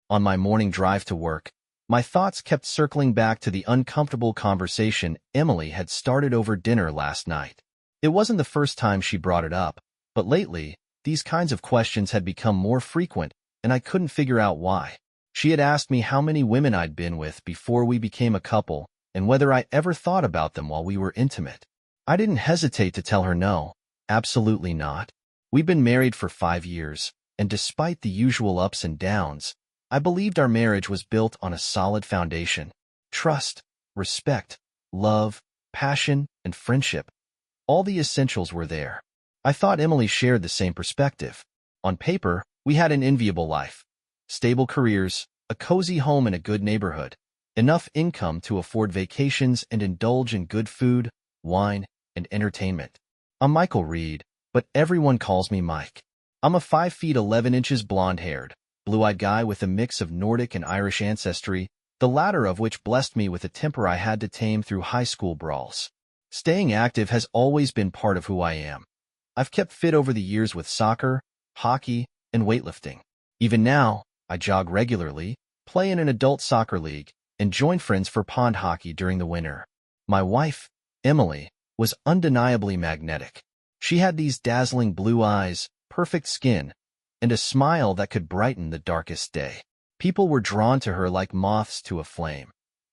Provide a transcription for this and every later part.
On my morning drive to work, my thoughts kept circling back to the uncomfortable conversation Emily had started over dinner last night. It wasn't the first time she brought it up, but lately, these kinds of questions had become more frequent, and I couldn't figure out why. She had asked me how many women I'd been with before we became a couple, and whether I ever thought about them while we were intimate. I didn't hesitate to tell her no, absolutely not. We'd been married for 5 years, and despite the usual ups and downs, I believed our marriage was built on a solid foundation. Trust, respect, love, passion, and friendship. All the essentials were there. I thought Emily shared the same perspective. On paper, we had an enviable life. Stable careers, a cozy home in a good neighborhood, enough income to afford vacations and indulge in good food, wine, and entertainment. I'm Michael Reed, but everyone calls me Mike. I'm a 5 feet 11 inches blonde-haired, blue-eyed guy with a mix of Nordic and Irish ancestry, the latter of which blessed me with a temper I had to tame through high school brawls. Staying active has always been part of who I am. I've kept fit over the years with soccer, hockey, and weightlifting. Even now, I jog regularly, play in an adult soccer league, and join friends for pond hockey during the winter. My wife, Emily, was undeniably magnetic. She had these dazzling blue eyes, perfect skin, and a smile that could brighten the darkest day. People were drawn to her like moths to a flame.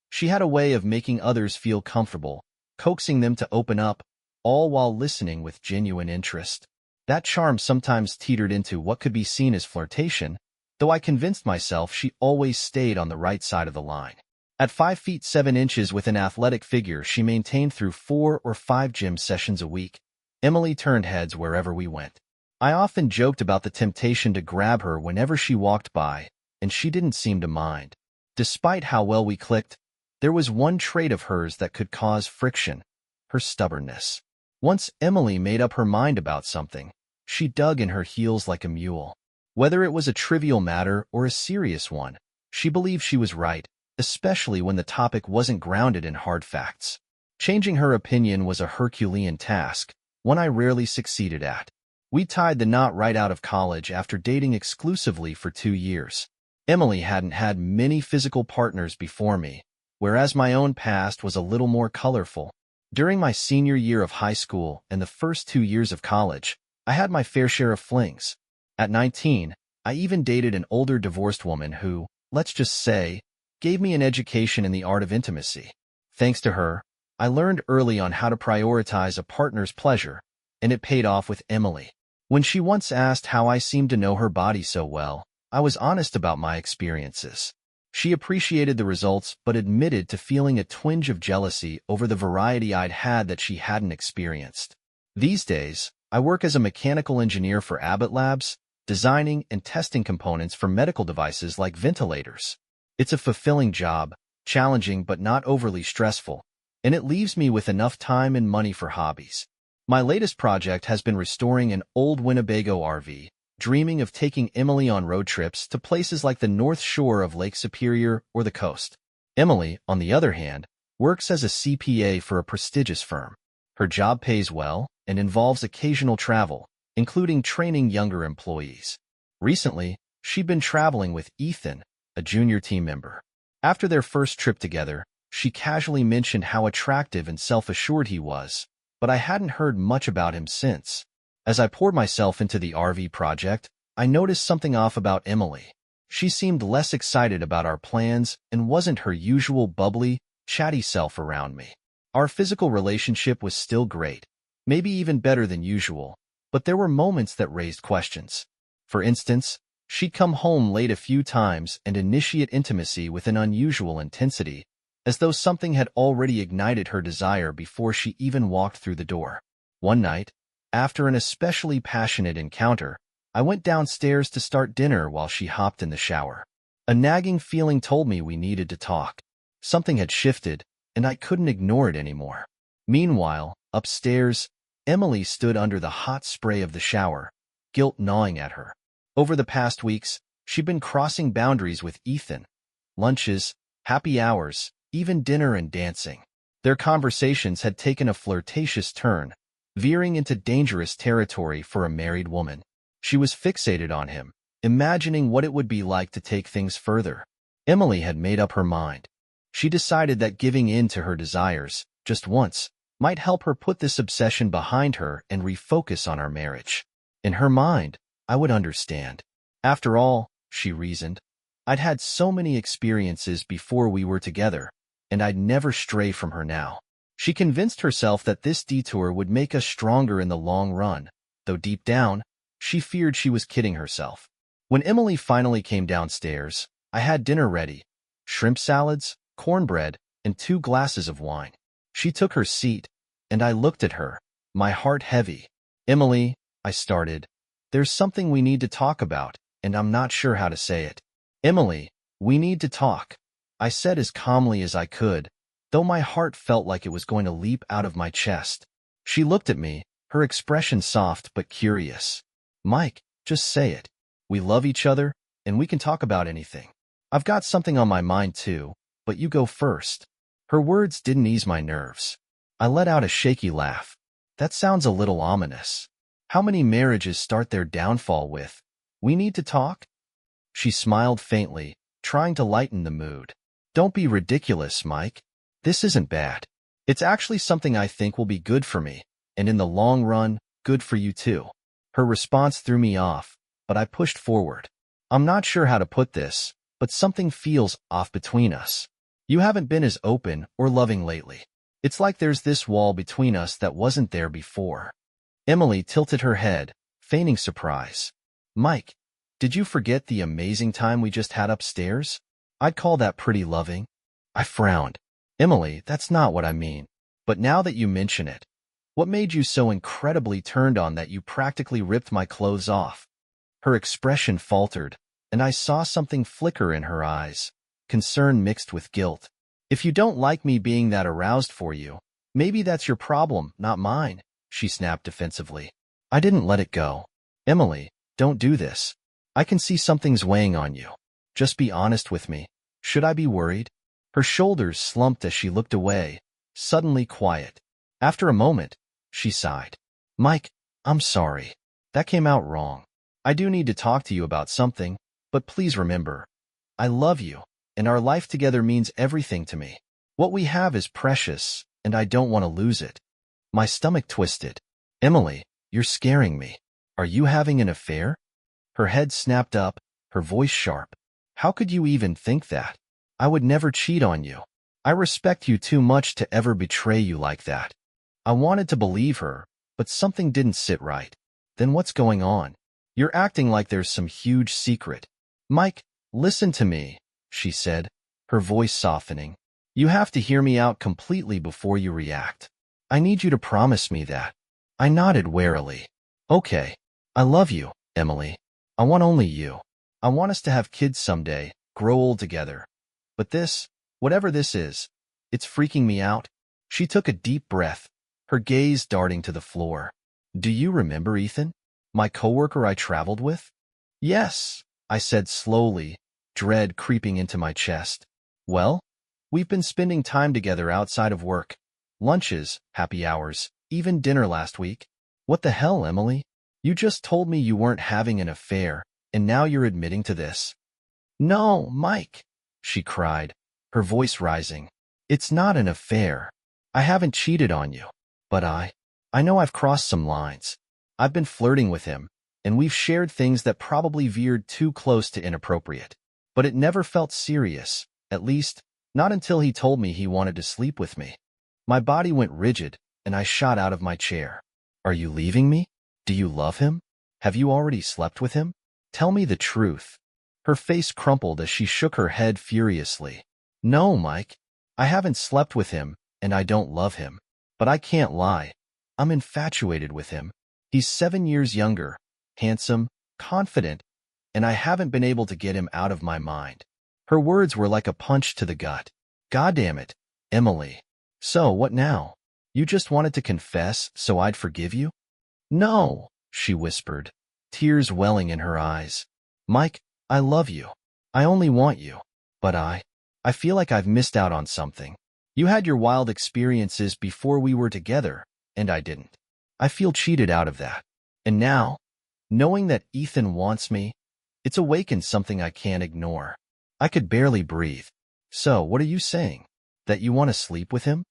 She had a way of making others feel comfortable, coaxing them to open up, all while listening with genuine interest. That charm sometimes teetered into what could be seen as flirtation, though I convinced myself she always stayed on the right side of the line. At 5 feet 7 inches with an athletic figure she maintained through 4 or 5 gym sessions a week, Emily turned heads wherever we went. I often joked about the temptation to grab her whenever she walked by, and she didn't seem to mind. Despite how well we clicked, there was one trait of hers that could cause friction: her stubbornness. Once Emily made up her mind about something, she dug in her heels like a mule. Whether it was a trivial matter or a serious one, she believed she was right, especially when the topic wasn't grounded in hard facts. Changing her opinion was a Herculean task, one I rarely succeeded at. We tied the knot right out of college after dating exclusively for 2 years. Emily hadn't had many physical partners before me, whereas my own past was a little more colorful. During my senior year of high school and the first 2 years of college, I had my fair share of flings. At 19, I even dated an older divorced woman who, let's just say, gave me an education in the art of intimacy. Thanks to her, I learned early on how to prioritize a partner's pleasure, and it paid off with Emily. When she once asked how I seemed to know her body so well, I was honest about my experiences. She appreciated the results but admitted to feeling a twinge of jealousy over the variety I'd had that she hadn't experienced. These days, I work as a mechanical engineer for Abbott Labs, designing and testing components for medical devices like ventilators. It's a fulfilling job, challenging but not overly stressful, and it leaves me with enough time and money for hobbies. My latest project has been restoring an old Winnebago RV, dreaming of taking Emily on road trips to places like the North Shore of Lake Superior or the coast. Emily, on the other hand, works as a CPA for a prestigious firm. Her job pays well and involves occasional travel, including training younger employees. Recently, she'd been traveling with Ethan, a junior team member. After their first trip together, she casually mentioned how attractive and self-assured he was, but I hadn't heard much about him since. As I poured myself into the RV project, I noticed something off about Emily. She seemed less excited about our plans and wasn't her usual bubbly, chatty self around me. Our physical relationship was still great, maybe even better than usual, but there were moments that raised questions. For instance, she'd come home late a few times and initiate intimacy with an unusual intensity, as though something had already ignited her desire before she even walked through the door. One night, after an especially passionate encounter, I went downstairs to start dinner while she hopped in the shower. A nagging feeling told me we needed to talk. Something had shifted, and I couldn't ignore it anymore. Meanwhile, upstairs, Emily stood under the hot spray of the shower, guilt gnawing at her. Over the past weeks, she'd been crossing boundaries with Ethan. Lunches, happy hours, even dinner and dancing. Their conversations had taken a flirtatious turn, veering into dangerous territory for a married woman. She was fixated on him, imagining what it would be like to take things further. Emily had made up her mind. She decided that giving in to her desires, just once, might help her put this obsession behind her and refocus on our marriage. In her mind, I would understand. After all, she reasoned, I'd had so many experiences before we were together, and I'd never stray from her now. She convinced herself that this detour would make us stronger in the long run, though deep down, she feared she was kidding herself. When Emily finally came downstairs, I had dinner ready: shrimp salads, cornbread, and 2 glasses of wine. She took her seat, and I looked at her, my heart heavy. Emily, I started, there's something we need to talk about, and I'm not sure how to say it. Emily, we need to talk, I said as calmly as I could, though my heart felt like it was going to leap out of my chest. She looked at me, her expression soft but curious. Mike, just say it. We love each other, and we can talk about anything. I've got something on my mind too, but you go first. Her words didn't ease my nerves. I let out a shaky laugh. That sounds a little ominous. How many marriages start their downfall with, "We need to talk"? She smiled faintly, trying to lighten the mood. Don't be ridiculous, Mike. This isn't bad. It's actually something I think will be good for me, and in the long run, good for you too. Her response threw me off, but I pushed forward. I'm not sure how to put this, but something feels off between us. You haven't been as open or loving lately. It's like there's this wall between us that wasn't there before. Emily tilted her head, feigning surprise. Mike, did you forget the amazing time we just had upstairs? I'd call that pretty loving. I frowned. Emily, that's not what I mean. But now that you mention it, what made you so incredibly turned on that you practically ripped my clothes off? Her expression faltered, and I saw something flicker in her eyes, concern mixed with guilt. If you don't like me being that aroused for you, maybe that's your problem, not mine, she snapped defensively. I didn't let it go. Emily, don't do this. I can see something's weighing on you. Just be honest with me. Should I be worried? Her shoulders slumped as she looked away, suddenly quiet. After a moment, she sighed. Mike, I'm sorry. That came out wrong. I do need to talk to you about something, but please remember, I love you, and our life together means everything to me. What we have is precious, and I don't want to lose it. My stomach twisted. Emily, you're scaring me. Are you having an affair? Her head snapped up, her voice sharp. How could you even think that? I would never cheat on you. I respect you too much to ever betray you like that. I wanted to believe her, but something didn't sit right. Then what's going on? You're acting like there's some huge secret. Mike, listen to me, she said, her voice softening. You have to hear me out completely before you react. I need you to promise me that. I nodded warily. Okay. I love you, Emily. I want only you. I want us to have kids someday, grow old together. But this, whatever this is, it's freaking me out. She took a deep breath, her gaze darting to the floor. Do you remember Ethan? My coworker I traveled with? Yes, I said slowly, dread creeping into my chest. Well, we've been spending time together outside of work. Lunches, happy hours, even dinner last week. What the hell, Emily? You just told me you weren't having an affair, and now you're admitting to this. No, Mike, she cried, her voice rising. It's not an affair. I haven't cheated on you. But I know I've crossed some lines. I've been flirting with him, and we've shared things that probably veered too close to inappropriate. But it never felt serious, at least, not until he told me he wanted to sleep with me. My body went rigid, and I shot out of my chair. Are you leaving me? Do you love him? Have you already slept with him? Tell me the truth. Her face crumpled as she shook her head furiously. No, Mike. I haven't slept with him, and I don't love him. But I can't lie. I'm infatuated with him. He's 7 years younger, handsome, confident, and I haven't been able to get him out of my mind. Her words were like a punch to the gut. God damn it, Emily. So what now? You just wanted to confess so I'd forgive you? No, she whispered, tears welling in her eyes. Mike, I love you. I only want you. But I feel like I've missed out on something. You had your wild experiences before we were together, and I didn't. I feel cheated out of that. And now, knowing that Ethan wants me, It's awakened something I can't ignore. I could barely breathe. So, what are you saying? That you want to sleep with him?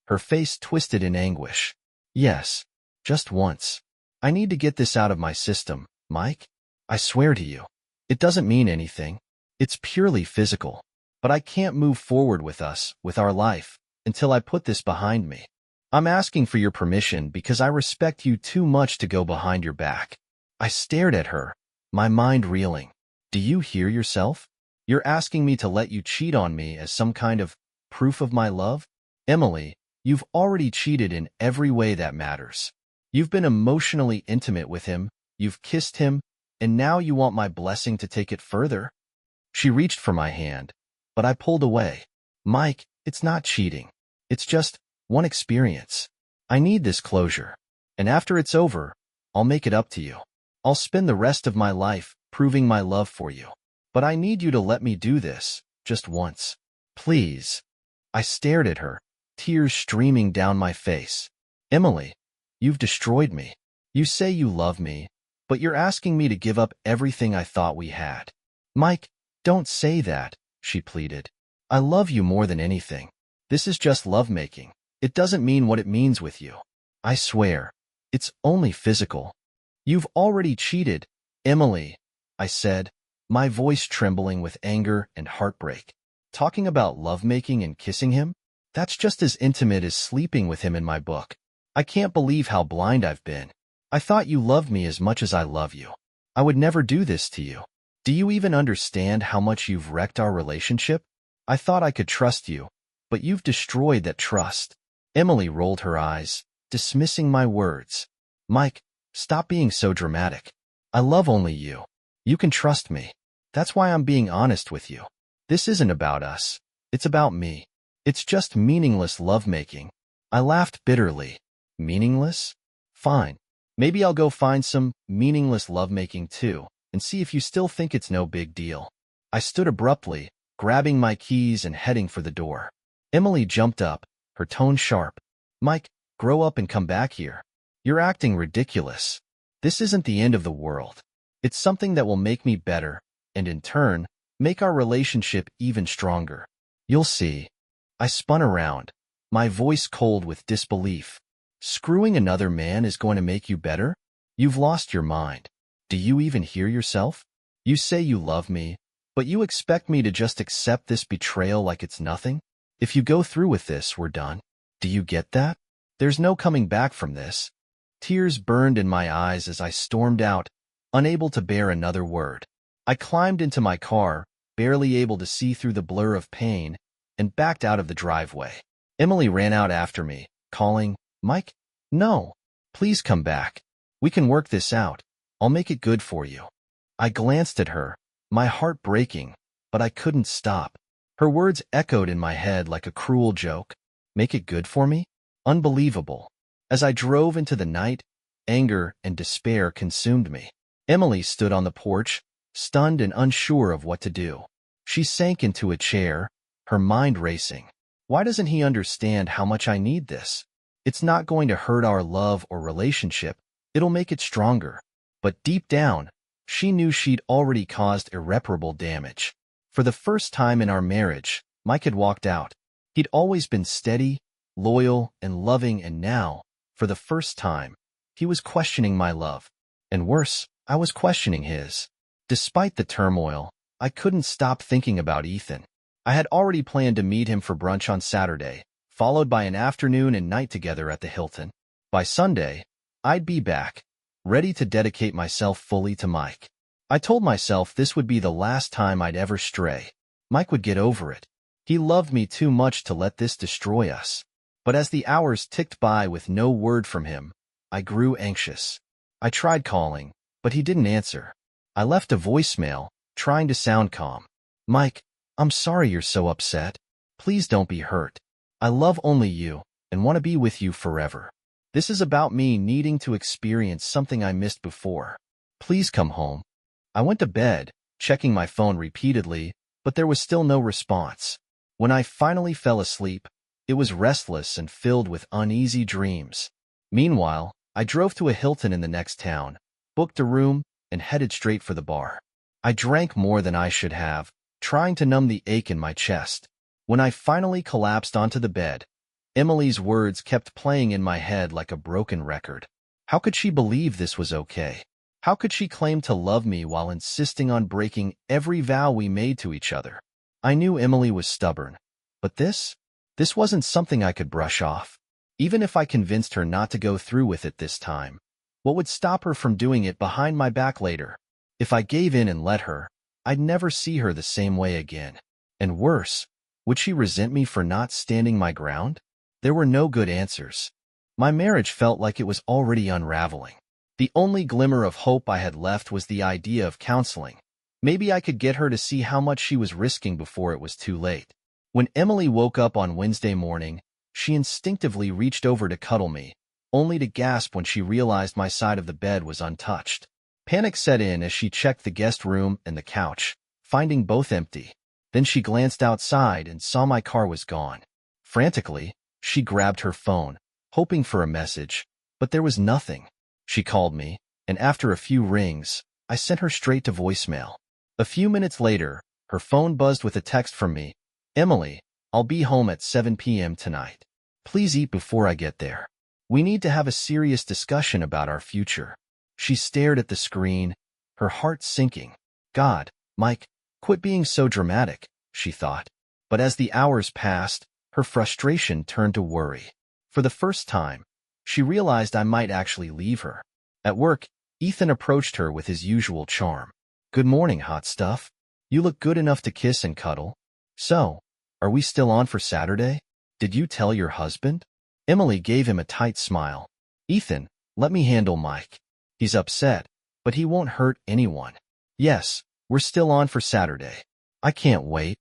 Her face twisted in anguish. Yes, just once. I need to get this out of my system, Mike. I swear to you. It doesn't mean anything. It's purely physical. But I can't move forward with our life, until I put this behind me. I'm asking for your permission because I respect you too much to go behind your back. I stared at her, my mind reeling. Do you hear yourself? You're asking me to let you cheat on me as some kind of proof of my love? Emily, you've already cheated in every way that matters. You've been emotionally intimate with him, you've kissed him, and now you want my blessing to take it further? She reached for my hand, but I pulled away. Mike, it's not cheating. It's just one experience. I need this closure. And after it's over, I'll make it up to you. I'll spend the rest of my life proving my love for you. But I need you to let me do this, just once. Please. I stared at her, tears streaming down my face. Emily, you've destroyed me. You say you love me, but you're asking me to give up everything I thought we had. Mike, don't say that, she pleaded. I love you more than anything. This is just lovemaking. It doesn't mean what it means with you. I swear, it's only physical. You've already cheated, Emily, I said, my voice trembling with anger and heartbreak. Talking about lovemaking and kissing him? That's just as intimate as sleeping with him in my book. I can't believe how blind I've been. I thought you loved me as much as I love you. I would never do this to you. Do you even understand how much you've wrecked our relationship? I thought I could trust you, but you've destroyed that trust. Emily rolled her eyes, dismissing my words. Mike, stop being so dramatic. I love only you. You can trust me. That's why I'm being honest with you. This isn't about us. It's about me. It's just meaningless lovemaking. I laughed bitterly. Meaningless? Fine. Maybe I'll go find some meaningless lovemaking too, and see if you still think it's no big deal. I stood abruptly, grabbing my keys and heading for the door. Emily jumped up, her tone sharp. Mike, grow up and come back here. You're acting ridiculous. This isn't the end of the world. It's something that will make me better, and in turn, make our relationship even stronger. You'll see. I spun around, my voice cold with disbelief. Screwing another man is going to make you better? You've lost your mind. Do you even hear yourself? You say you love me, but you expect me to just accept this betrayal like it's nothing? If you go through with this, we're done. Do you get that? There's no coming back from this. Tears burned in my eyes as I stormed out, unable to bear another word. I climbed into my car, barely able to see through the blur of pain, and backed out of the driveway. Emily ran out after me, calling, Mike, no, please come back. We can work this out. I'll make it good for you. I glanced at her, my heart breaking, but I couldn't stop. Her words echoed in my head like a cruel joke. Make it good for me? Unbelievable. As I drove into the night, anger and despair consumed me. Emily stood on the porch, stunned and unsure of what to do. She sank into a chair, her mind racing. Why doesn't he understand how much I need this? It's not going to hurt our love or relationship. It'll make it stronger. But deep down, she knew she'd already caused irreparable damage. For the first time in our marriage, Mike had walked out. He'd always been steady, loyal, and loving, and now, for the first time, he was questioning my love. And worse, I was questioning his. Despite the turmoil, I couldn't stop thinking about Ethan. I had already planned to meet him for brunch on Saturday, followed by an afternoon and night together at the Hilton. By Sunday, I'd be back, ready to dedicate myself fully to Mike. I told myself this would be the last time I'd ever stray. Mike would get over it. He loved me too much to let this destroy us. But as the hours ticked by with no word from him, I grew anxious. I tried calling, but he didn't answer. I left a voicemail, trying to sound calm. Mike, I'm sorry you're so upset. Please don't be hurt. I love only you, and want to be with you forever. This is about me needing to experience something I missed before. Please come home. I went to bed, checking my phone repeatedly, but there was still no response. When I finally fell asleep, it was restless and filled with uneasy dreams. Meanwhile, I drove to a Hilton in the next town, booked a room, and headed straight for the bar. I drank more than I should have, trying to numb the ache in my chest. When I finally collapsed onto the bed, Emily's words kept playing in my head like a broken record. How could she believe this was okay? How could she claim to love me while insisting on breaking every vow we made to each other? I knew Emily was stubborn, but this wasn't something I could brush off. Even if I convinced her not to go through with it this time, what would stop her from doing it behind my back later? If I gave in and let her, I'd never see her the same way again. And worse, would she resent me for not standing my ground? There were no good answers. My marriage felt like it was already unraveling. The only glimmer of hope I had left was the idea of counseling. Maybe I could get her to see how much she was risking before it was too late. When Emily woke up on Wednesday morning, she instinctively reached over to cuddle me, only to gasp when she realized my side of the bed was untouched. Panic set in as she checked the guest room and the couch, finding both empty. Then she glanced outside and saw my car was gone. Frantically, she grabbed her phone, hoping for a message, but there was nothing. She called me, and after a few rings, I sent her straight to voicemail. A few minutes later, her phone buzzed with a text from me. "Emily, I'll be home at 7 p.m. tonight. Please eat before I get there. We need to have a serious discussion about our future." She stared at the screen, her heart sinking. God, Mike, quit being so dramatic, she thought. But as the hours passed, her frustration turned to worry. For the first time, she realized I might actually leave her. At work, Ethan approached her with his usual charm. "Good morning, hot stuff. You look good enough to kiss and cuddle. So, are we still on for Saturday? Did you tell your husband?" Emily gave him a tight smile. "Ethan, let me handle Mike. He's upset, but he won't hurt anyone. Yes, we're still on for Saturday. I can't wait."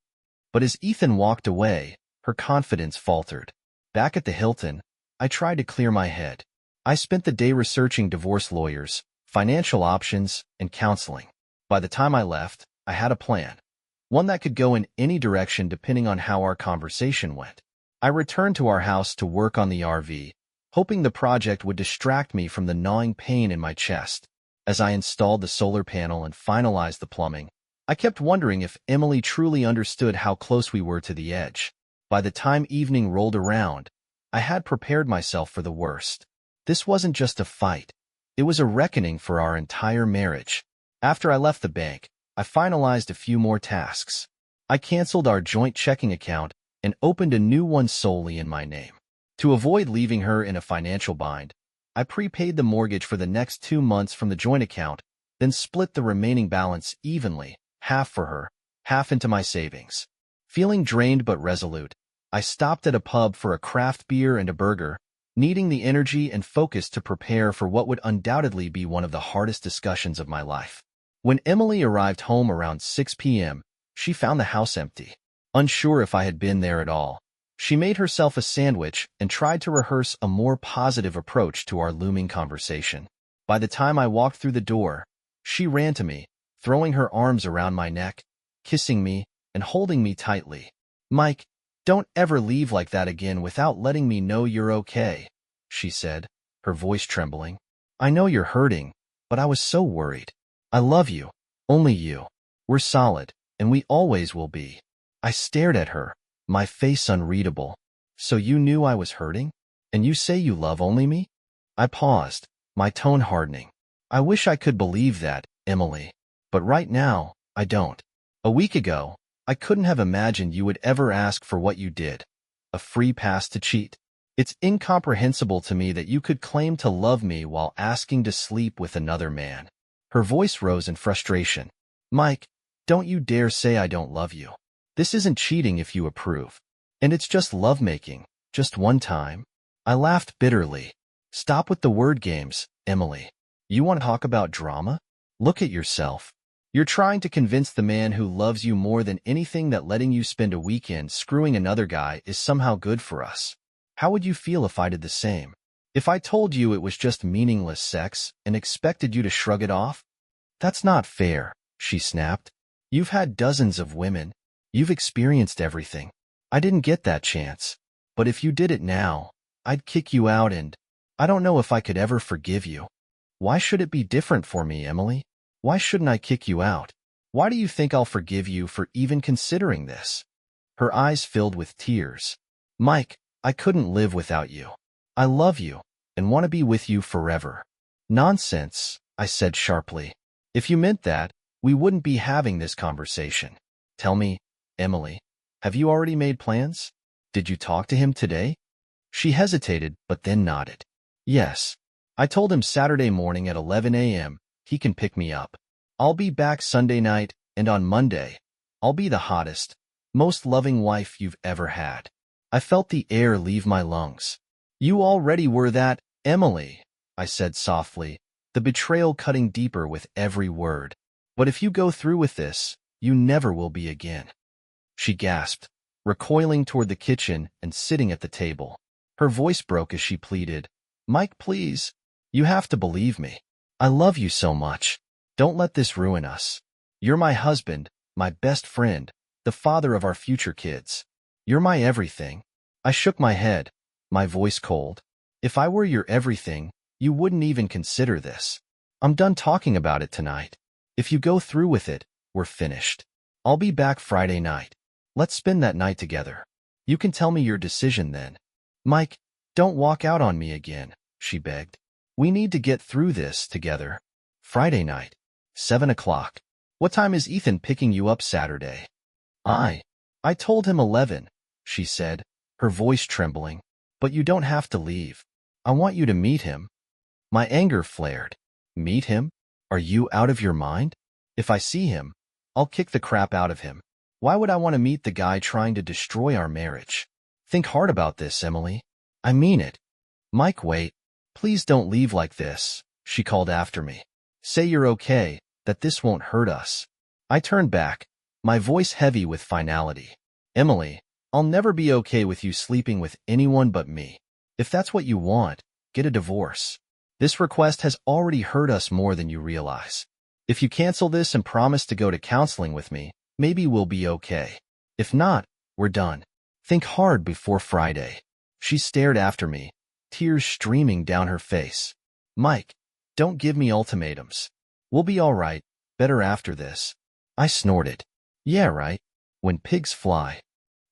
But as Ethan walked away, her confidence faltered. Back at the Hilton, I tried to clear my head. I spent the day researching divorce lawyers, financial options, and counseling. By the time I left, I had a plan. One that could go in any direction depending on how our conversation went. I returned to our house to work on the RV, hoping the project would distract me from the gnawing pain in my chest. As I installed the solar panel and finalized the plumbing, I kept wondering if Emily truly understood how close we were to the edge. By the time evening rolled around, I had prepared myself for the worst. This wasn't just a fight. It was a reckoning for our entire marriage. After I left the bank, I finalized a few more tasks. I canceled our joint checking account and opened a new one solely in my name. To avoid leaving her in a financial bind, I prepaid the mortgage for the next 2 months from the joint account, then split the remaining balance evenly, half for her, half into my savings. Feeling drained but resolute, I stopped at a pub for a craft beer and a burger, needing the energy and focus to prepare for what would undoubtedly be one of the hardest discussions of my life. When Emily arrived home around 6 p.m., she found the house empty. Unsure if I had been there at all, she made herself a sandwich and tried to rehearse a more positive approach to our looming conversation. By the time I walked through the door, she ran to me, throwing her arms around my neck, kissing me, and holding me tightly. "Mike, don't ever leave like that again without letting me know you're okay," she said, her voice trembling. "I know you're hurting, but I was so worried. I love you, only you. We're solid, and we always will be." I stared at her, my face unreadable. "So you knew I was hurting? And you say you love only me?" I paused, my tone hardening. "I wish I could believe that, Emily. But right now, I don't. A week ago, I couldn't have imagined you would ever ask for what you did. A free pass to cheat. It's incomprehensible to me that you could claim to love me while asking to sleep with another man." Her voice rose in frustration. "Mike, don't you dare say I don't love you. This isn't cheating if you approve. And it's just lovemaking, just one time." I laughed bitterly. "Stop with the word games, Emily. You want to talk about drama? Look at yourself. You're trying to convince the man who loves you more than anything that letting you spend a weekend screwing another guy is somehow good for us. How would you feel if I did the same? If I told you it was just meaningless sex and expected you to shrug it off?" "That's not fair," she snapped. "You've had dozens of women. You've experienced everything. I didn't get that chance. But if you did it now, I'd kick you out and I don't know if I could ever forgive you. Why should it be different for me, Emily? Why shouldn't I kick you out?" Why do you think I'll forgive you for even considering this? Her eyes filled with tears. Mike, I couldn't live without you. I love you and want to be with you forever. Nonsense, I said sharply. If you meant that, we wouldn't be having this conversation. Tell me, Emily, have you already made plans? Did you talk to him today? She hesitated, but then nodded. Yes. I told him Saturday morning at 11 a.m. he can pick me up. I'll be back Sunday night, and on Monday, I'll be the hottest, most loving wife you've ever had. I felt the air leave my lungs. You already were that, Emily, I said softly, the betrayal cutting deeper with every word. But if you go through with this, you never will be again. She gasped, recoiling toward the kitchen and sitting at the table. Her voice broke as she pleaded, Mike, please, you have to believe me. I love you so much. Don't let this ruin us. You're my husband, my best friend, the father of our future kids. You're my everything. I shook my head, my voice cold. If I were your everything, you wouldn't even consider this. I'm done talking about it tonight. If you go through with it, we're finished. I'll be back Friday night. Let's spend that night together. You can tell me your decision then. Mike, don't walk out on me again, she begged. We need to get through this together. Friday night, 7 o'clock. What time is Ethan picking you up Saturday? I told him 11, she said, her voice trembling. But you don't have to leave. I want you to meet him. My anger flared. Meet him? Are you out of your mind? If I see him, I'll kick the crap out of him. Why would I want to meet the guy trying to destroy our marriage? Think hard about this, Emily. I mean it. Mike, wait. Please don't leave like this, she called after me. Say you're okay, that this won't hurt us. I turned back, my voice heavy with finality. Emily, I'll never be okay with you sleeping with anyone but me. If that's what you want, get a divorce. This request has already hurt us more than you realize. If you cancel this and promise to go to counseling with me, maybe we'll be okay. If not, we're done. Think hard before Friday. She stared after me, tears streaming down her face. Mike, don't give me ultimatums. We'll be all right, better after this. I snorted. Yeah, right. When pigs fly.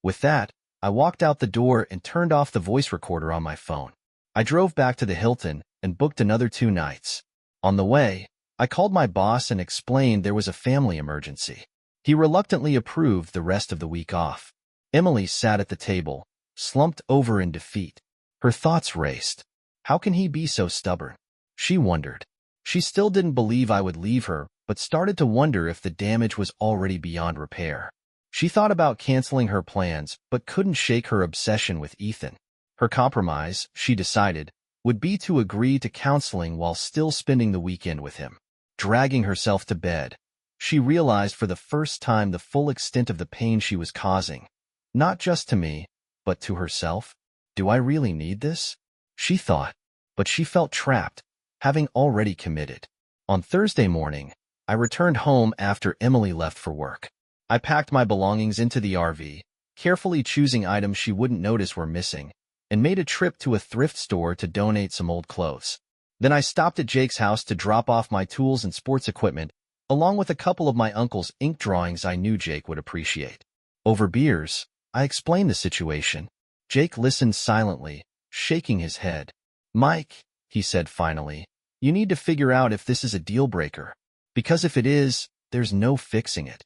With that, I walked out the door and turned off the voice recorder on my phone. I drove back to the Hilton and booked another 2 nights. On the way, I called my boss and explained there was a family emergency. He reluctantly approved the rest of the week off. Emily sat at the table, slumped over in defeat. Her thoughts raced. How can he be so stubborn? She wondered. She still didn't believe I would leave her, but started to wonder if the damage was already beyond repair. She thought about canceling her plans, but couldn't shake her obsession with Ethan. Her compromise, she decided, would be to agree to counseling while still spending the weekend with him. Dragging herself to bed, she realized for the first time the full extent of the pain she was causing. Not just to me, but to herself. Do I really need this? She thought, but she felt trapped, having already committed. On Thursday morning, I returned home after Emily left for work. I packed my belongings into the RV, carefully choosing items she wouldn't notice were missing, and made a trip to a thrift store to donate some old clothes. Then I stopped at Jake's house to drop off my tools and sports equipment, along with a couple of my uncle's ink drawings I knew Jake would appreciate. Over beers, I explained the situation. Jake listened silently, shaking his head. Mike, he said finally, you need to figure out if this is a deal breaker. Because if it is, there's no fixing it.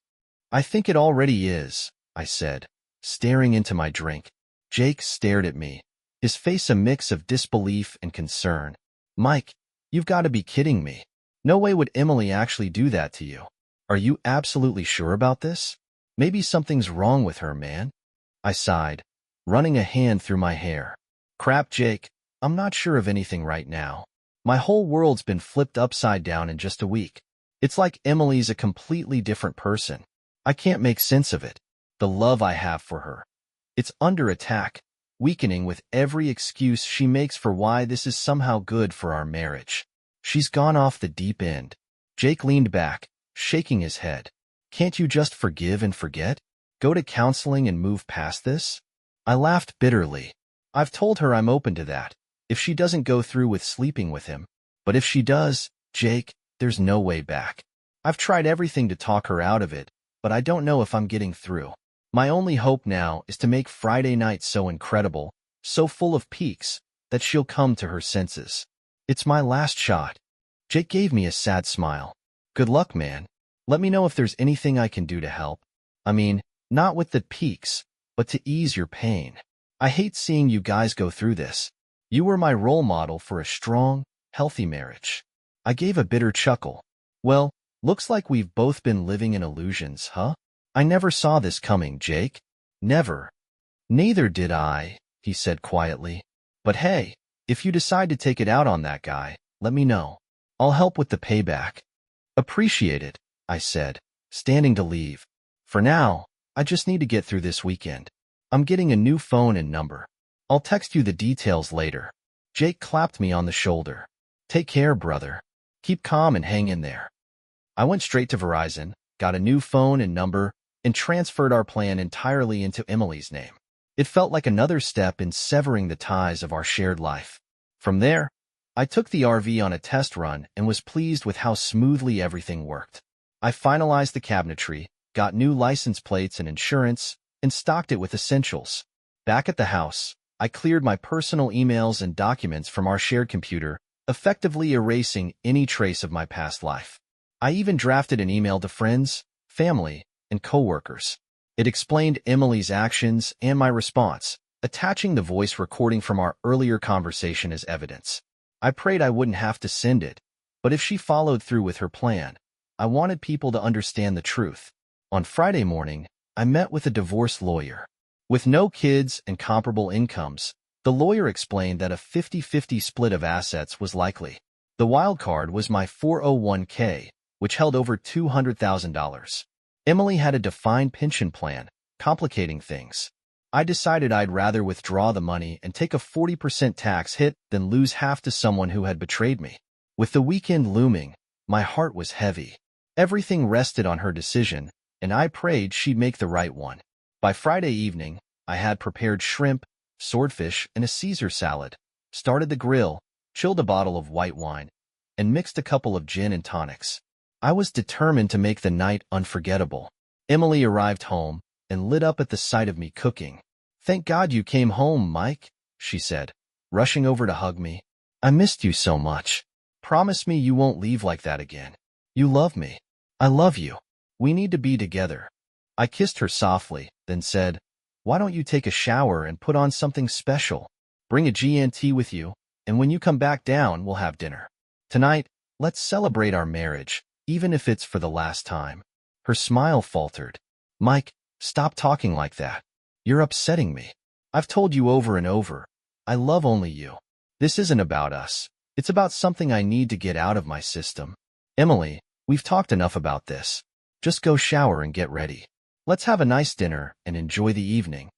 I think it already is, I said, staring into my drink. Jake stared at me, his face a mix of disbelief and concern. Mike, you've got to be kidding me. No way would Emily actually do that to you. Are you absolutely sure about this? Maybe something's wrong with her, man. I sighed, running a hand through my hair. Crap, Jake, I'm not sure of anything right now. My whole world's been flipped upside down in just a week. It's like Emily's a completely different person. I can't make sense of it. The love I have for her. It's under attack, weakening with every excuse she makes for why this is somehow good for our marriage. She's gone off the deep end. Jake leaned back, shaking his head. Can't you just forgive and forget? Go to counseling and move past this? I laughed bitterly. I've told her I'm open to that, if she doesn't go through with sleeping with him. But if she does, Jake, there's no way back. I've tried everything to talk her out of it, but I don't know if I'm getting through. My only hope now is to make Friday night so incredible, so full of peaks, that she'll come to her senses. It's my last shot. Jake gave me a sad smile. Good luck, man. Let me know if there's anything I can do to help. I mean, not with the peaks, but to ease your pain. I hate seeing you guys go through this. You were my role model for a strong, healthy marriage. I gave a bitter chuckle. Well, looks like we've both been living in illusions, huh? I never saw this coming, Jake. Never. Neither did I, he said quietly. But hey, if you decide to take it out on that guy, let me know. I'll help with the payback. Appreciate it, I said, standing to leave. For now, I just need to get through this weekend. I'm getting a new phone and number. I'll text you the details later. Jake clapped me on the shoulder. Take care, brother. Keep calm and hang in there. I went straight to Verizon, got a new phone and number, and transferred our plan entirely into Emily's name. It felt like another step in severing the ties of our shared life. From there, I took the RV on a test run and was pleased with how smoothly everything worked. I finalized the cabinetry, got new license plates and insurance, and stocked it with essentials. Back at the house, I cleared my personal emails and documents from our shared computer, effectively erasing any trace of my past life. I even drafted an email to friends, family, and coworkers. It explained Emily's actions and my response, attaching the voice recording from our earlier conversation as evidence. I prayed I wouldn't have to send it, but if she followed through with her plan, I wanted people to understand the truth. On Friday morning, I met with a divorce lawyer. With no kids and comparable incomes, the lawyer explained that a 50-50 split of assets was likely. The wild card was my 401k, which held over $200,000. Emily had a defined pension plan, complicating things. I decided I'd rather withdraw the money and take a 40% tax hit than lose half to someone who had betrayed me. With the weekend looming, my heart was heavy. Everything rested on her decision, and I prayed she'd make the right one. By Friday evening, I had prepared shrimp, swordfish, and a Caesar salad, started the grill, chilled a bottle of white wine, and mixed a couple of gin and tonics. I was determined to make the night unforgettable. Emily arrived home and lit up at the sight of me cooking. "Thank God you came home, Mike," she said, rushing over to hug me. "I missed you so much. Promise me you won't leave like that again. You love me. I love you. We need to be together." I kissed her softly, then said, "Why don't you take a shower and put on something special? Bring a G&T with you, and when you come back down, we'll have dinner. Tonight, let's celebrate our marriage, even if it's for the last time." Her smile faltered. "Mike, stop talking like that. You're upsetting me. I've told you over and over. I love only you. This isn't about us. It's about something I need to get out of my system. Emily, we've talked enough about this. Just go shower and get ready. Let's have a nice dinner and enjoy the evening."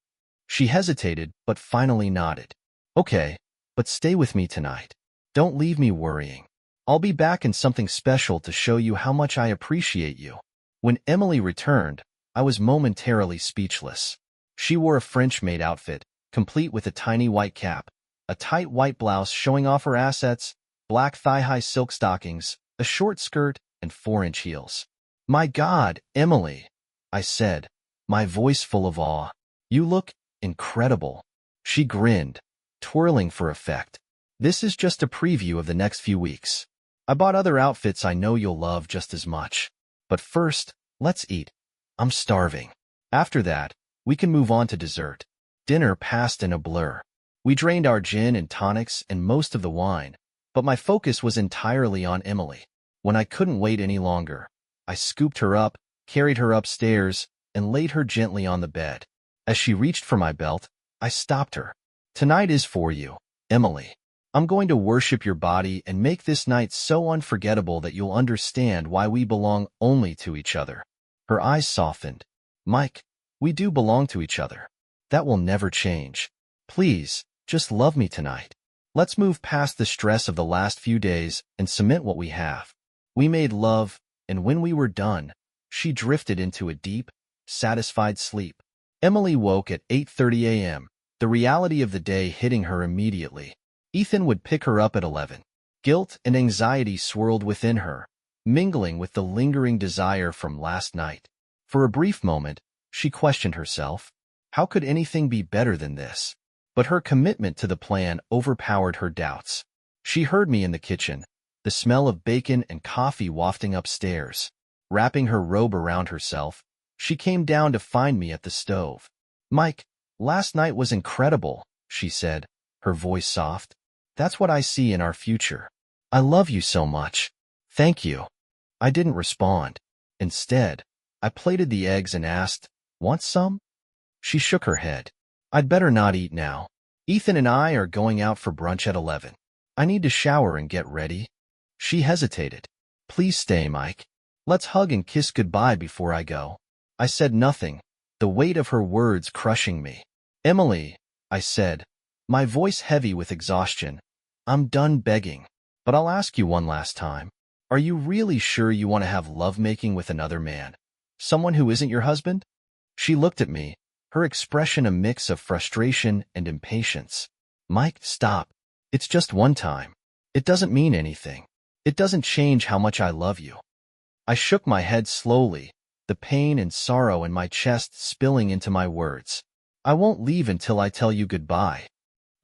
She hesitated, but finally nodded. "Okay, but stay with me tonight. Don't leave me worrying. I'll be back in something special to show you how much I appreciate you." When Emily returned, I was momentarily speechless. She wore a French-made outfit, complete with a tiny white cap, a tight white blouse showing off her assets, black thigh-high silk stockings, a short skirt, and 4-inch heels. "My God, Emily," I said, my voice full of awe. "You look incredible." She grinned, twirling for effect. "This is just a preview of the next few weeks. I bought other outfits I know you'll love just as much. But first, let's eat. I'm starving. After that, we can move on to dessert." Dinner passed in a blur. We drained our gin and tonics and most of the wine, but my focus was entirely on Emily. When I couldn't wait any longer, I scooped her up, carried her upstairs, and laid her gently on the bed. As she reached for my belt, I stopped her. "Tonight is for you, Emily. I'm going to worship your body and make this night so unforgettable that you'll understand why we belong only to each other." Her eyes softened. "Mike, we do belong to each other. That will never change. Please, just love me tonight. Let's move past the stress of the last few days and cement what we have." We made love, and when we were done, she drifted into a deep, satisfied sleep. Emily woke at 8:30 a.m., the reality of the day hitting her immediately. Ethan would pick her up at 11. Guilt and anxiety swirled within her, mingling with the lingering desire from last night. For a brief moment, she questioned herself. How could anything be better than this? But her commitment to the plan overpowered her doubts. She heard me in the kitchen, the smell of bacon and coffee wafting upstairs. Wrapping her robe around herself, she came down to find me at the stove. "Mike, last night was incredible," she said, her voice soft. "That's what I see in our future. I love you so much." "Thank you." I didn't respond. Instead, I plated the eggs and asked, "Want some?" She shook her head. "I'd better not eat now. Ethan and I are going out for brunch at 11. I need to shower and get ready." She hesitated. "Please stay, Mike. Let's hug and kiss goodbye before I go." I said nothing, the weight of her words crushing me. "Emily," I said, my voice heavy with exhaustion, "I'm done begging. But I'll ask you one last time. Are you really sure you want to have lovemaking with another man? Someone who isn't your husband?" She looked at me, her expression a mix of frustration and impatience. "Mike, stop. It's just one time. It doesn't mean anything. It doesn't change how much I love you." I shook my head slowly, the pain and sorrow in my chest spilling into my words. "I won't leave until I tell you goodbye."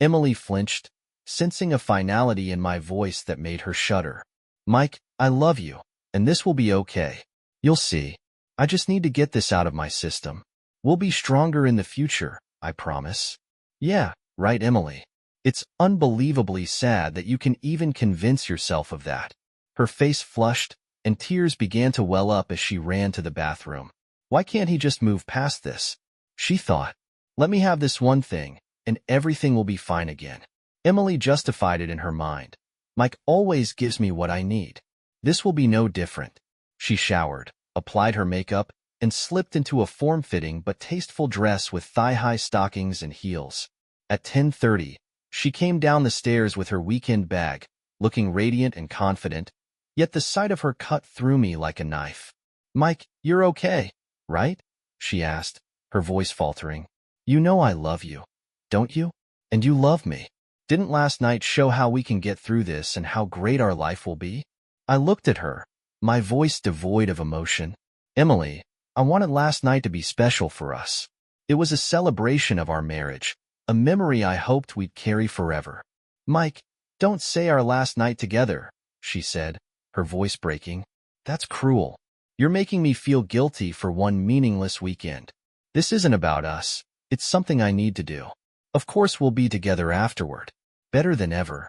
Emily flinched, sensing a finality in my voice that made her shudder. "Mike, I love you, and this will be okay. You'll see. I just need to get this out of my system. We'll be stronger in the future, I promise." "Yeah, right, Emily. It's unbelievably sad that you can even convince yourself of that." Her face flushed, and tears began to well up as she ran to the bathroom. "Why can't he just move past this?" she thought. "Let me have this one thing, and everything will be fine again." Emily justified it in her mind. "Mike always gives me what I need. This will be no different." She showered, applied her makeup, and slipped into a form-fitting but tasteful dress with thigh-high stockings and heels. At 10:30, she came down the stairs with her weekend bag, looking radiant and confident, yet the sight of her cut through me like a knife. "Mike, you're okay, right?" she asked, her voice faltering. "You know I love you, don't you? And you love me. Didn't last night show how we can get through this and how great our life will be?" I looked at her, my voice devoid of emotion. "Emily, I wanted last night to be special for us. It was a celebration of our marriage, a memory I hoped we'd carry forever." "Mike, don't say our last night together," she said, her voice breaking. "That's cruel. You're making me feel guilty for one meaningless weekend. This isn't about us. It's something I need to do. Of course we'll be together afterward. Better than ever."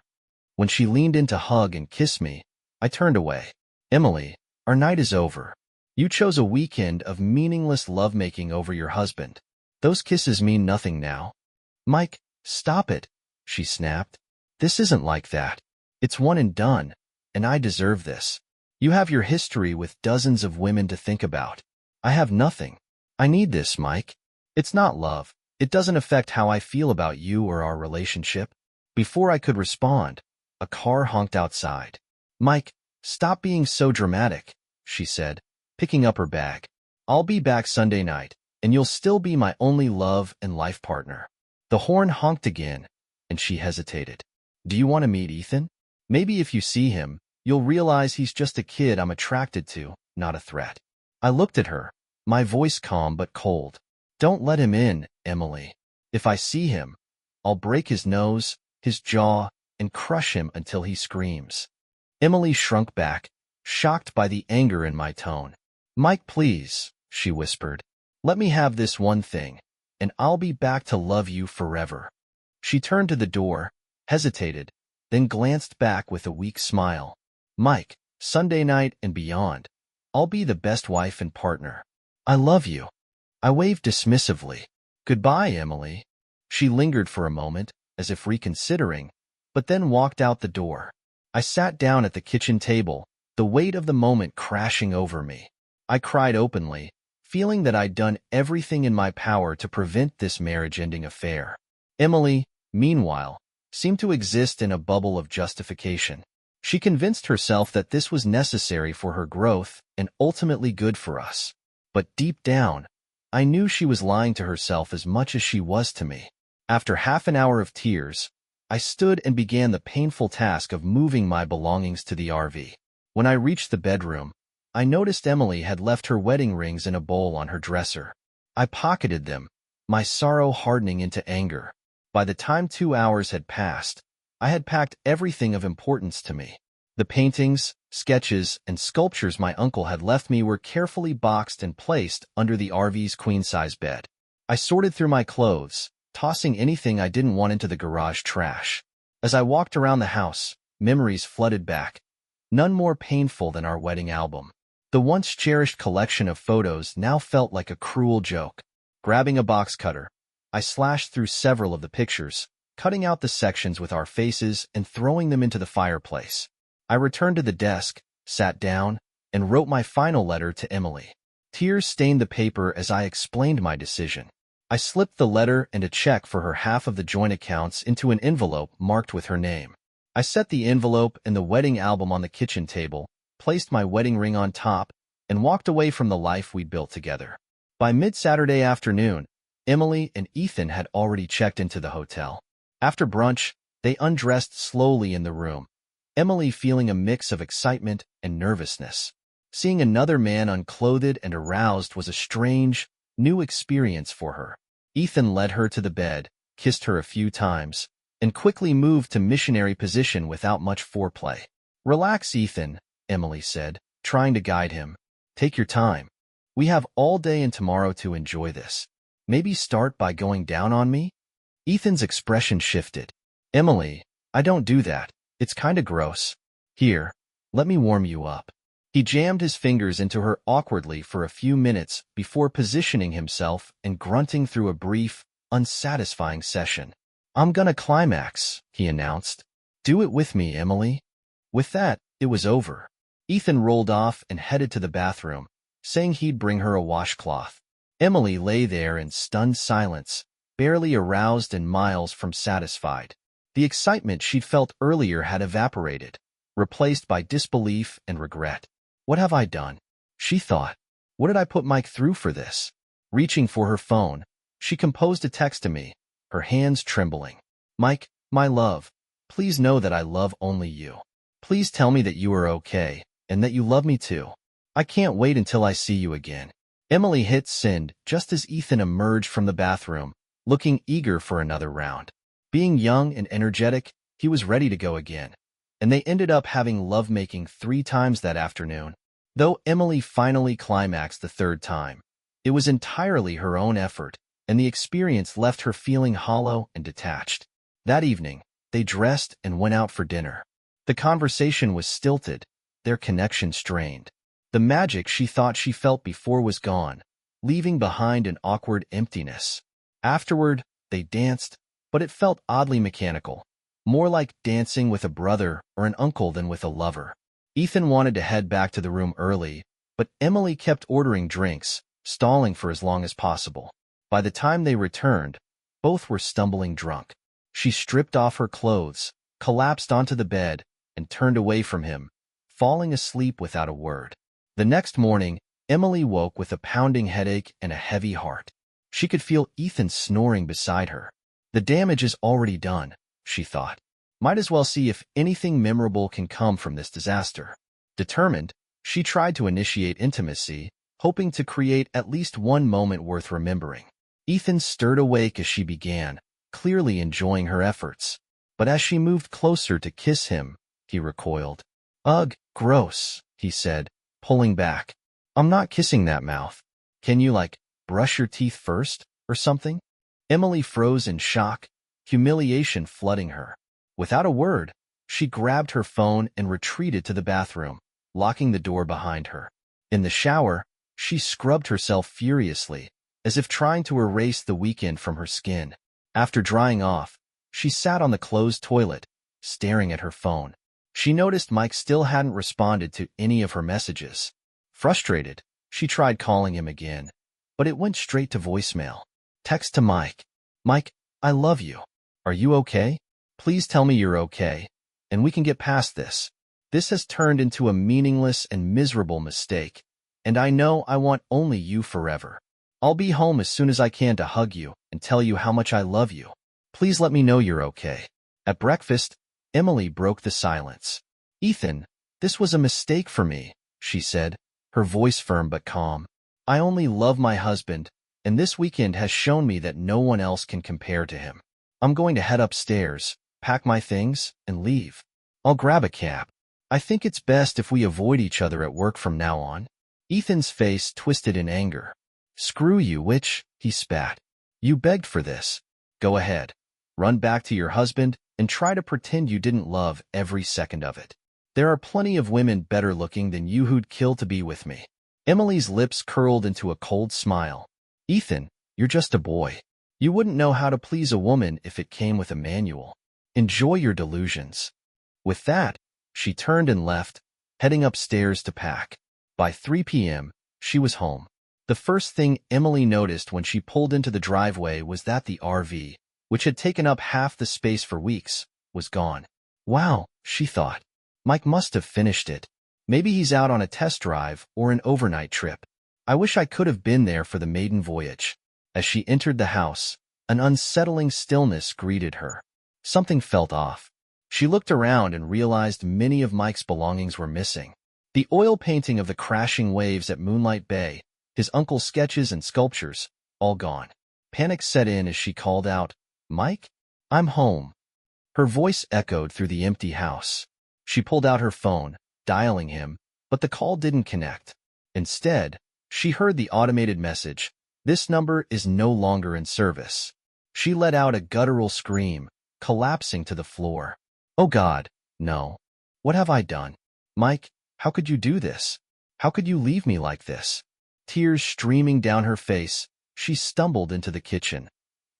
When she leaned in to hug and kiss me, I turned away. "Emily, our night is over. You chose a weekend of meaningless lovemaking over your husband. Those kisses mean nothing now." "Mike, stop it," she snapped. "This isn't like that. It's one and done, and I deserve this. You have your history with dozens of women to think about. I have nothing. I need this, Mike. It's not love. It doesn't affect how I feel about you or our relationship." Before I could respond, a car honked outside. "Mike, stop being so dramatic," she said, picking up her bag. "I'll be back Sunday night, and you'll still be my only love and life partner." The horn honked again, and she hesitated. "Do you want to meet Ethan? Maybe if you see him, you'll realize he's just a kid I'm attracted to, not a threat." I looked at her, my voice calm but cold. "Don't let him in, Emily. If I see him, I'll break his nose, his jaw, and crush him until he screams." Emily shrunk back, shocked by the anger in my tone. "Mike, please," she whispered. "Let me have this one thing, and I'll be back to love you forever." She turned to the door, hesitated, then glanced back with a weak smile. "Mike, Sunday night and beyond, I'll be the best wife and partner. I love you." I waved dismissively. "Goodbye, Emily." She lingered for a moment, as if reconsidering, but then walked out the door. I sat down at the kitchen table, the weight of the moment crashing over me. I cried openly, feeling that I'd done everything in my power to prevent this marriage-ending affair. Emily, meanwhile, seemed to exist in a bubble of justification. She convinced herself that this was necessary for her growth and ultimately good for us. But deep down, I knew she was lying to herself as much as she was to me. After half an hour of tears, I stood and began the painful task of moving my belongings to the RV. When I reached the bedroom, I noticed Emily had left her wedding rings in a bowl on her dresser. I pocketed them, my sorrow hardening into anger. By the time 2 hours had passed, I had packed everything of importance to me. The paintings, sketches, and sculptures my uncle had left me were carefully boxed and placed under the RV's queen-size bed. I sorted through my clothes, tossing anything I didn't want into the garage trash. As I walked around the house, memories flooded back, none more painful than our wedding album. The once cherished collection of photos now felt like a cruel joke. Grabbing a box cutter, I slashed through several of the pictures, cutting out the sections with our faces and throwing them into the fireplace. I returned to the desk, sat down, and wrote my final letter to Emily. Tears stained the paper as I explained my decision. I slipped the letter and a check for her half of the joint accounts into an envelope marked with her name. I set the envelope and the wedding album on the kitchen table, placed my wedding ring on top, and walked away from the life we'd built together. By mid-Saturday afternoon, Emily and Ethan had already checked into the hotel. After brunch, they undressed slowly in the room, Emily feeling a mix of excitement and nervousness. Seeing another man unclothed and aroused was a strange, new experience for her. Ethan led her to the bed, kissed her a few times, and quickly moved to missionary position without much foreplay. "Relax, Ethan," Emily said, trying to guide him. "Take your time. We have all day and tomorrow to enjoy this. Maybe start by going down on me?" Ethan's expression shifted. "Emily, I don't do that. It's kinda gross. Here, let me warm you up." He jammed his fingers into her awkwardly for a few minutes before positioning himself and grunting through a brief, unsatisfying session. "I'm gonna climax," he announced. "Do it with me, Emily." With that, it was over. Ethan rolled off and headed to the bathroom, saying he'd bring her a washcloth. Emily lay there in stunned silence, barely aroused and miles from satisfied. The excitement she'd felt earlier had evaporated, replaced by disbelief and regret. "What have I done?" she thought. "What did I put Mike through for this?" Reaching for her phone, she composed a text to me, her hands trembling. "Mike, my love, please know that I love only you. Please tell me that you are okay, and that you love me too. I can't wait until I see you again." Emily hit send just as Ethan emerged from the bathroom, looking eager for another round. Being young and energetic, he was ready to go again, and they ended up having lovemaking 3 times that afternoon. Though Emily finally climaxed the 3rd time, it was entirely her own effort, and the experience left her feeling hollow and detached. That evening, they dressed and went out for dinner. The conversation was stilted, their connection strained. The magic she thought she felt before was gone, leaving behind an awkward emptiness. Afterward, they danced, but it felt oddly mechanical, more like dancing with a brother or an uncle than with a lover. Ethan wanted to head back to the room early, but Emily kept ordering drinks, stalling for as long as possible. By the time they returned, both were stumbling drunk. She stripped off her clothes, collapsed onto the bed, and turned away from him, falling asleep without a word. The next morning, Emily woke with a pounding headache and a heavy heart. She could feel Ethan snoring beside her. The damage is already done, she thought. Might as well see if anything memorable can come from this disaster. Determined, she tried to initiate intimacy, hoping to create at least one moment worth remembering. Ethan stirred awake as she began, clearly enjoying her efforts. But as she moved closer to kiss him, he recoiled. "Ugh, gross," he said, pulling back. "I'm not kissing that mouth. Can you, brush your teeth first, or something?" Emily froze in shock, humiliation flooding her. Without a word, she grabbed her phone and retreated to the bathroom, locking the door behind her. In the shower, she scrubbed herself furiously, as if trying to erase the weekend from her skin. After drying off, she sat on the closed toilet, staring at her phone. She noticed Mike still hadn't responded to any of her messages. Frustrated, she tried calling him again, but it went straight to voicemail. Text to Mike. "Mike, I love you. Are you okay? Please tell me you're okay, and we can get past this. This has turned into a meaningless and miserable mistake, and I know I want only you forever. I'll be home as soon as I can to hug you and tell you how much I love you. Please let me know you're okay." At breakfast, Emily broke the silence. "Ethan, This was a mistake for me, she said, her voice firm but calm. I only love my husband, and this weekend has shown me that no one else can compare to him. I'm going to head upstairs, pack my things, and leave. I'll grab a cab. I think it's best if we avoid each other at work from now on. Ethan's face twisted in anger. Screw you, witch, he spat. You begged for this. Go ahead. Run back to your husband and try to pretend you didn't love every second of it. There are plenty of women better looking than you who'd kill to be with me. Emily's lips curled into a cold smile. Ethan, you're just a boy. You wouldn't know how to please a woman if it came with a manual. Enjoy your delusions. With that, she turned and left, heading upstairs to pack. By 3 p.m., she was home. The first thing Emily noticed when she pulled into the driveway was that the RV, which had taken up half the space for weeks, was gone. Wow, she thought. Mike must have finished it. Maybe he's out on a test drive or an overnight trip. I wish I could have been there for the maiden voyage. As she entered the house, an unsettling stillness greeted her. Something felt off. She looked around and realized many of Mike's belongings were missing. The oil painting of the crashing waves at Moonlight Bay, his uncle's sketches and sculptures, all gone. Panic set in as she called out, Mike? I'm home. Her voice echoed through the empty house. She pulled out her phone, dialing him, but the call didn't connect. Instead, she heard the automated message, this number is no longer in service. She let out a guttural scream, collapsing to the floor. Oh God, no. What have I done? Mike, how could you do this? How could you leave me like this? Tears streaming down her face, she stumbled into the kitchen,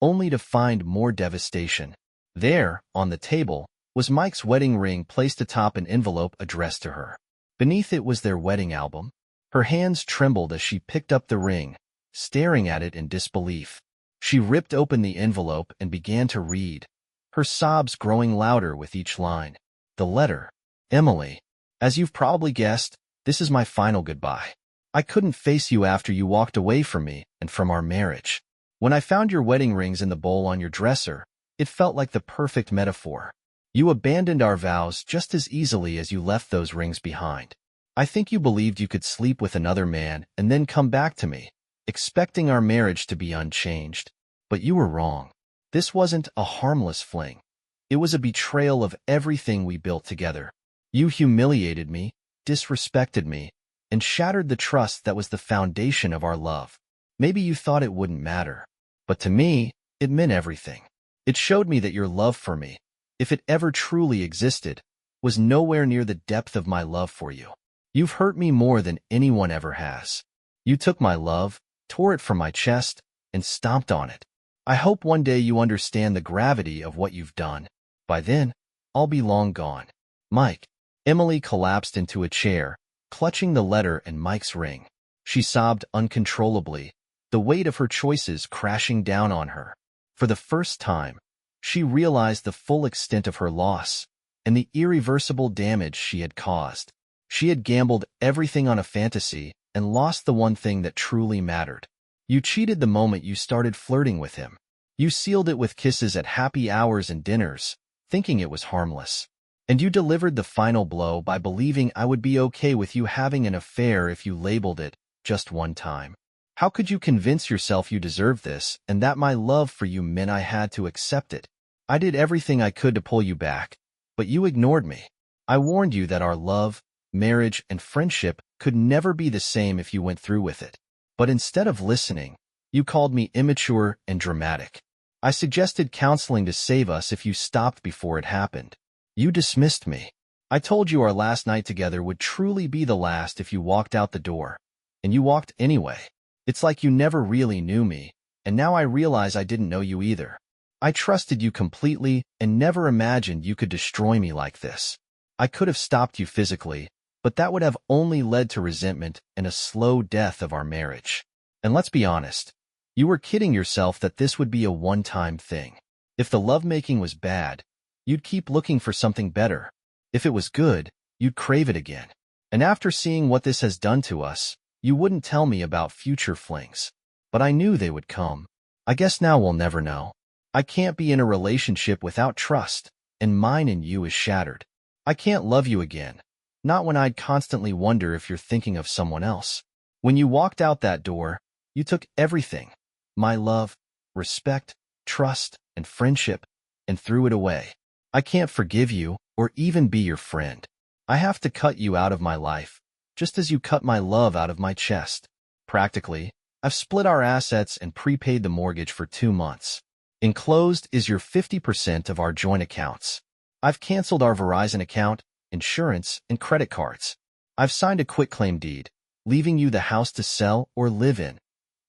only to find more devastation. There, on the table, was Mike's wedding ring placed atop an envelope addressed to her. Beneath it was their wedding album. Her hands trembled as she picked up the ring, staring at it in disbelief. She ripped open the envelope and began to read, her sobs growing louder with each line. The letter. Emily, as you've probably guessed, this is my final goodbye. I couldn't face you after you walked away from me and from our marriage. When I found your wedding rings in the bowl on your dresser, it felt like the perfect metaphor. You abandoned our vows just as easily as you left those rings behind. I think you believed you could sleep with another man and then come back to me, expecting our marriage to be unchanged. But you were wrong. This wasn't a harmless fling. It was a betrayal of everything we built together. You humiliated me, disrespected me, and shattered the trust that was the foundation of our love. Maybe you thought it wouldn't matter, but to me, it meant everything. It showed me that your love for me, if it ever truly existed, was nowhere near the depth of my love for you. You've hurt me more than anyone ever has. You took my love, tore it from my chest, and stomped on it. I hope one day you understand the gravity of what you've done. By then, I'll be long gone. Mike. Emily collapsed into a chair, clutching the letter and Mike's ring. She sobbed uncontrollably, the weight of her choices crashing down on her. For the first time, she realized the full extent of her loss and the irreversible damage she had caused. She had gambled everything on a fantasy and lost the one thing that truly mattered. You cheated the moment you started flirting with him. You sealed it with kisses at happy hours and dinners, thinking it was harmless. And you delivered the final blow by believing I would be okay with you having an affair if you labeled it just one time. How could you convince yourself you deserved this and that my love for you meant I had to accept it? I did everything I could to pull you back, but you ignored me. I warned you that our love, marriage, and friendship could never be the same if you went through with it. But instead of listening, you called me immature and dramatic. I suggested counseling to save us if you stopped before it happened. You dismissed me. I told you our last night together would truly be the last if you walked out the door. And you walked anyway. It's like you never really knew me, and now I realize I didn't know you either. I trusted you completely and never imagined you could destroy me like this. I could have stopped you physically, but that would have only led to resentment and a slow death of our marriage. And let's be honest, you were kidding yourself that this would be a one-time thing. If the lovemaking was bad, you'd keep looking for something better. If it was good, you'd crave it again. And after seeing what this has done to us, you wouldn't tell me about future flings. But I knew they would come. I guess now we'll never know. I can't be in a relationship without trust, and mine and you is shattered. I can't love you again, Not when I'd constantly wonder if you're thinking of someone else. When you walked out that door, you took everything, my love, respect, trust, and friendship, and threw it away. I can't forgive you or even be your friend. I have to cut you out of my life, just as you cut my love out of my chest. Practically, I've split our assets and prepaid the mortgage for 2 months. Enclosed is your 50% of our joint accounts. I've canceled our Verizon account, insurance, and credit cards. I've signed a quitclaim deed, leaving you the house to sell or live in.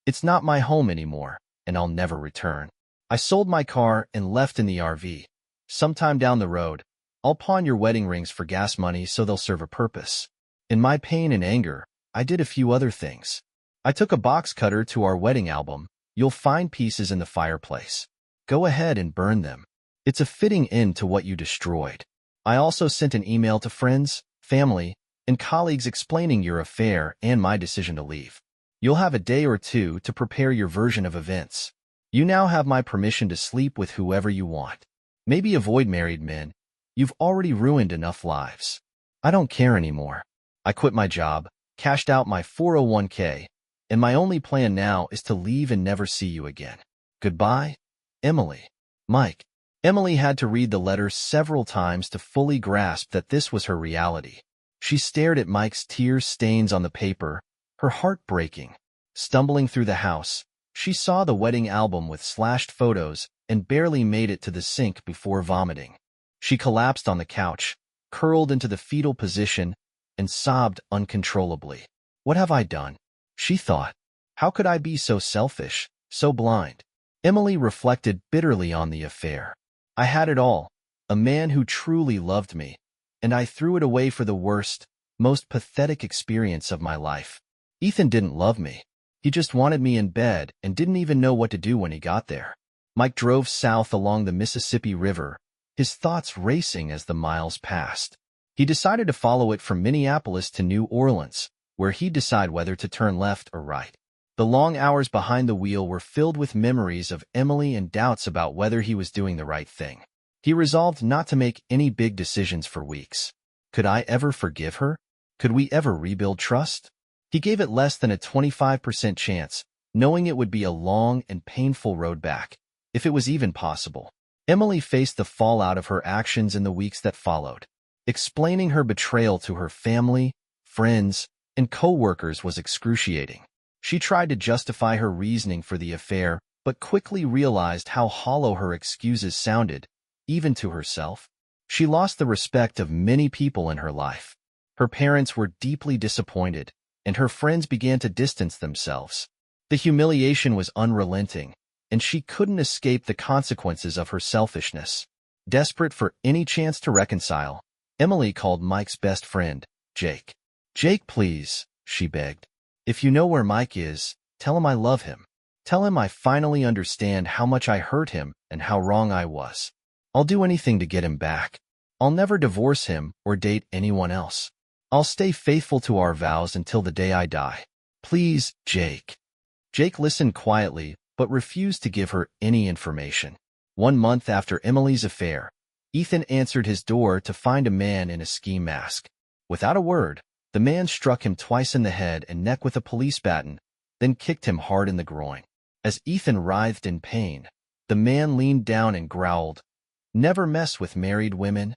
It's not my home anymore, and I'll never return. I sold my car and left in the RV. Sometime down the road, I'll pawn your wedding rings for gas money so they'll serve a purpose. In my pain and anger, I did a few other things. I took a box cutter to our wedding album. You'll find pieces in the fireplace. Go ahead and burn them. It's a fitting end to what you destroyed. I also sent an email to friends, family, and colleagues explaining your affair and my decision to leave. You'll have a day or two to prepare your version of events. You now have my permission to sleep with whoever you want. Maybe avoid married men. You've already ruined enough lives. I don't care anymore. I quit my job, cashed out my 401k, and my only plan now is to leave and never see you again. Goodbye, Emily. Mike. Emily had to read the letter several times to fully grasp that this was her reality. She stared at Mike's tear stains on the paper, her heart breaking. Stumbling through the house, she saw the wedding album with slashed photos and barely made it to the sink before vomiting. She collapsed on the couch, curled into the fetal position, and sobbed uncontrollably. What have I done? She thought. How could I be so selfish, so blind? Emily reflected bitterly on the affair. I had it all, a man who truly loved me, and I threw it away for the worst, most pathetic experience of my life. Ethan didn't love me. He just wanted me in bed and didn't even know what to do when he got there. Mike drove south along the Mississippi River, his thoughts racing as the miles passed. He decided to follow it from Minneapolis to New Orleans, where he'd decide whether to turn left or right. The long hours behind the wheel were filled with memories of Emily and doubts about whether he was doing the right thing. He resolved not to make any big decisions for weeks. Could I ever forgive her? Could we ever rebuild trust? He gave it less than a 25% chance, knowing it would be a long and painful road back, if it was even possible. Emily faced the fallout of her actions in the weeks that followed. Explaining her betrayal to her family, friends, and co-workers was excruciating. She tried to justify her reasoning for the affair, but quickly realized how hollow her excuses sounded, even to herself. She lost the respect of many people in her life. Her parents were deeply disappointed, and her friends began to distance themselves. The humiliation was unrelenting, and she couldn't escape the consequences of her selfishness. Desperate for any chance to reconcile, Emily called Mike's best friend, Jake. "Jake, please," she begged. "If you know where Mike is, tell him I love him. Tell him I finally understand how much I hurt him and how wrong I was. I'll do anything to get him back. I'll never divorce him or date anyone else. I'll stay faithful to our vows until the day I die. Please, Jake." Jake listened quietly, but refused to give her any information. 1 month after Emily's affair, Ethan answered his door to find a man in a ski mask. Without a word, the man struck him twice in the head and neck with a police baton, then kicked him hard in the groin. As Ethan writhed in pain, the man leaned down and growled, "Never mess with married women."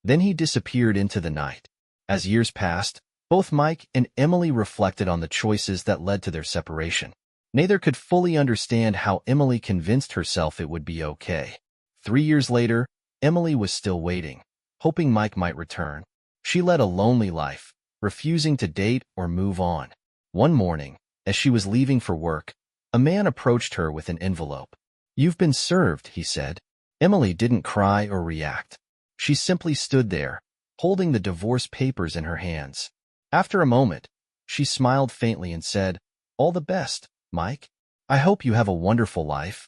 Then he disappeared into the night. As years passed, both Mike and Emily reflected on the choices that led to their separation. Neither could fully understand how Emily convinced herself it would be okay. 3 years later, Emily was still waiting, hoping Mike might return. She led a lonely life, refusing to date or move on. One morning, as she was leaving for work, a man approached her with an envelope. "You've been served," he said. Emily didn't cry or react. She simply stood there, holding the divorce papers in her hands. After a moment, she smiled faintly and said, "All the best, Mike. I hope you have a wonderful life."